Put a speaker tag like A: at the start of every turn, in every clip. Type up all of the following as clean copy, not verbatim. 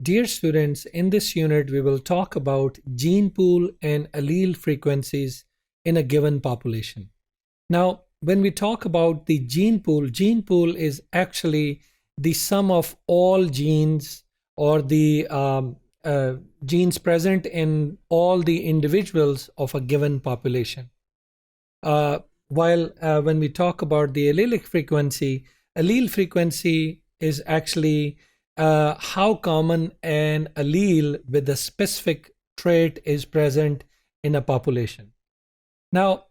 A: Dear students, in this unit we will talk about gene pool and allele frequencies in a given population. Now, when we talk about the gene pool is actually the sum of all genes or the genes present in all the individuals of a given population. While when we talk about the allele frequency is actually how common an allele with a specific trait is present in a population. Now,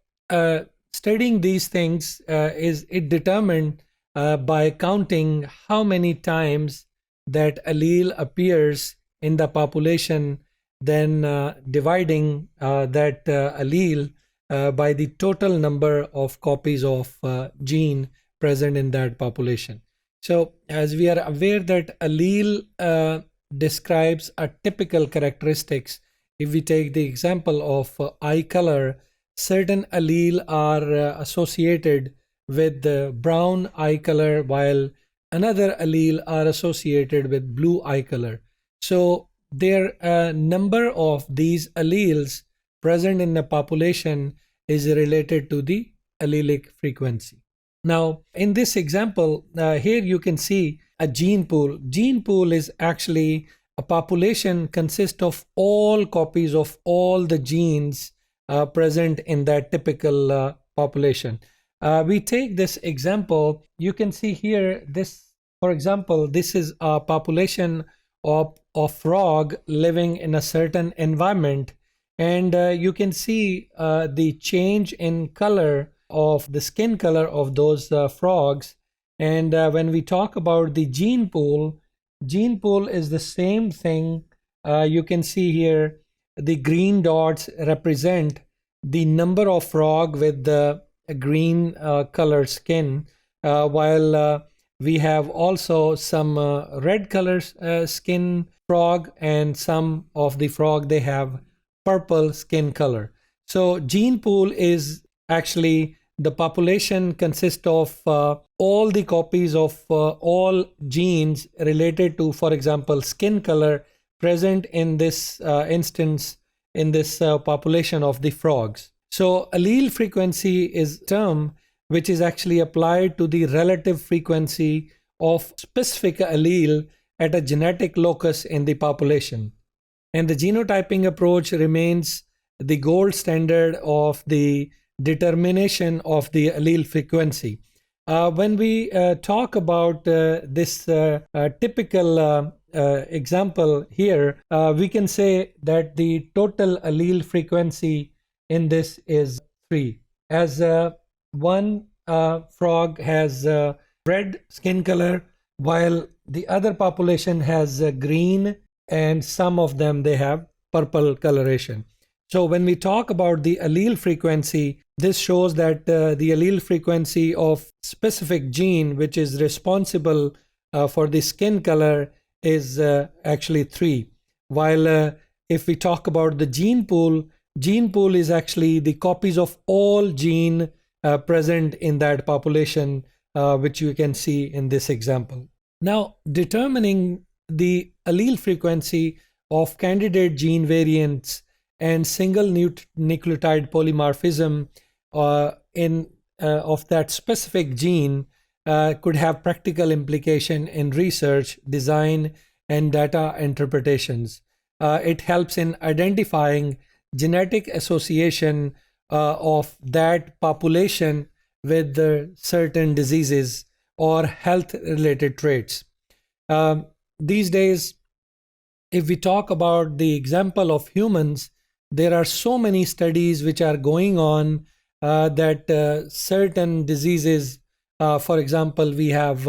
A: studying these things is determined by counting how many times that allele appears in the population, then dividing that allele by the total number of copies of gene present in that population. So as we are aware that allele describes a typical characteristics, if we take the example of eye color, certain allele are associated with the brown eye color, while another allele are associated with blue eye color. So there number of these alleles present in the population is related to the allelic frequency. Now, in this example, here you can see a gene pool. Gene pool is actually a population consists of all copies of all the genes present in that typical population. We take this example, you can see here this, for example, this is a population of frog living in a certain environment, and you can see the change in color of the skin color of those frogs. And when we talk about the gene pool is the same thing. You can see here the green dots represent the number of frog with the green color skin, while we have also some red color skin frog, and some of the frog they have purple skin color. So gene pool is actually the population consists of all the copies of all genes related to, for example, skin color present in this instance in this population of the frogs. So allele frequency is a term which is actually applied to the relative frequency of specific allele at a genetic locus in the population. And the genotyping approach remains the gold standard of the determination of the allele frequency. When we talk about this typical example here, we can say that the total allele frequency in this is 3. As one frog has red skin color, while the other population has green, and some of them they have purple coloration. So when we talk about the allele frequency, this shows that the allele frequency of specific gene which is responsible for the skin color is actually 3. While if we talk about the gene pool is actually the copies of all gene present in that population, which you can see in this example. Now, determining the allele frequency of candidate gene variants and single nucleotide polymorphism of that specific gene could have practical implication in research, design, and data interpretations. It helps in identifying genetic association of that population with certain diseases or health-related traits. These days, if we talk about the example of humans, there are so many studies which are going on that certain diseases, for example, we have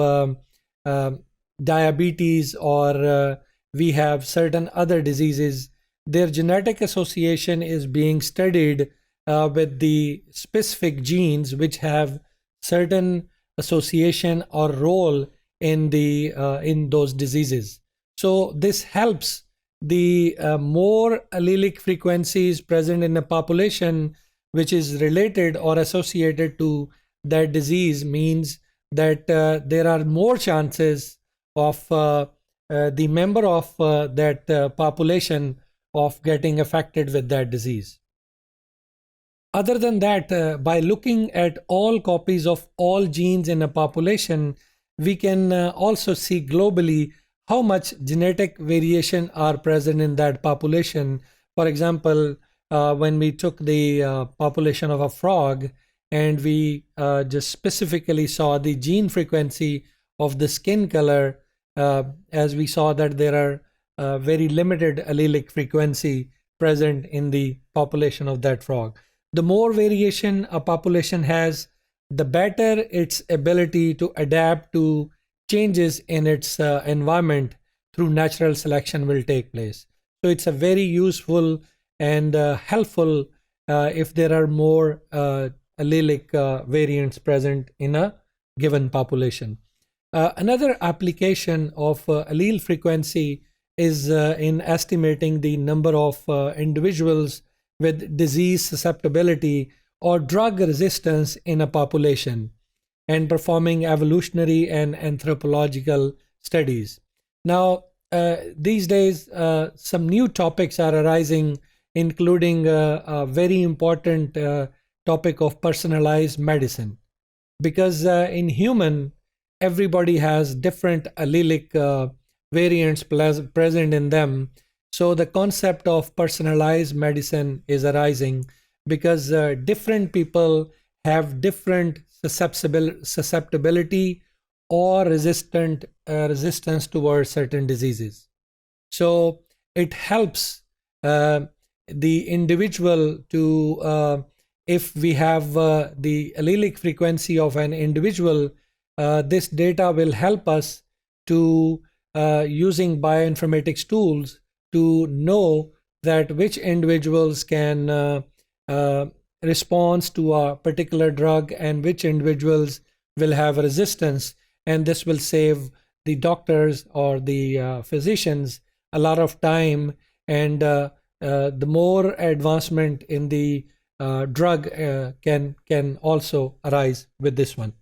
A: diabetes, or we have certain other diseases, their genetic association is being studied with the specific genes which have certain association or role in those diseases. So this helps the more allelic frequencies present in a population which is related or associated to that disease means that there are more chances of the member of that population of getting affected with that disease. Other than that, by looking at all copies of all genes in a population, we can also see globally how much genetic variation are present in that population. For example, when we took the population of a frog and we just specifically saw the gene frequency of the skin color, as we saw that there are very limited allelic frequency present in the population of that frog. The more variation a population has, the better its ability to adapt to changes in its environment through natural selection will take place. So it's a very useful and helpful if there are more allelic variants present in a given population. Another application of allele frequency is in estimating the number of individuals with disease susceptibility or drug resistance in a population, and performing evolutionary and anthropological studies. Now, these days, some new topics are arising, including a very important topic of personalized medicine. Because in human, everybody has different allelic variants present in them. So the concept of personalized medicine is arising because different people have different susceptibility or resistance towards certain diseases. So it helps the individual to, if we have the allelic frequency of an individual, this data will help us to using bioinformatics tools to know that which individuals can respond to a particular drug and which individuals will have resistance, and this will save the doctors or the physicians a lot of time, and the more advancement in the drug can also arise with this one.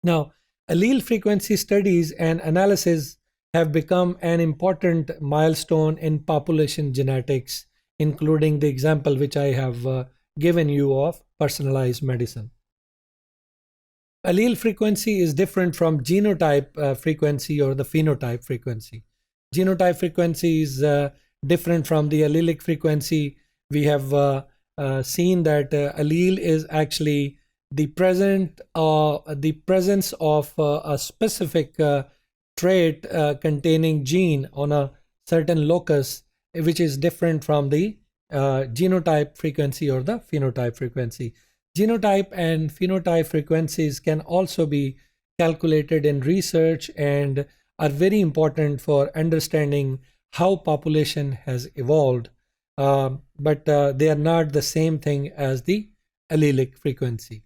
A: Now, allele frequency studies and analysis have become an important milestone in population genetics, including the example which I have given you of personalized medicine. Allele frequency is different from genotype frequency or the phenotype frequency. Genotype frequency is different from the allelic frequency. We have seen that allele is actually the presence of a specific trait containing gene on a certain locus, which is different from the genotype frequency or the phenotype frequency. Genotype and phenotype frequencies can also be calculated in research and are very important for understanding how population has evolved, but they are not the same thing as the allelic frequency.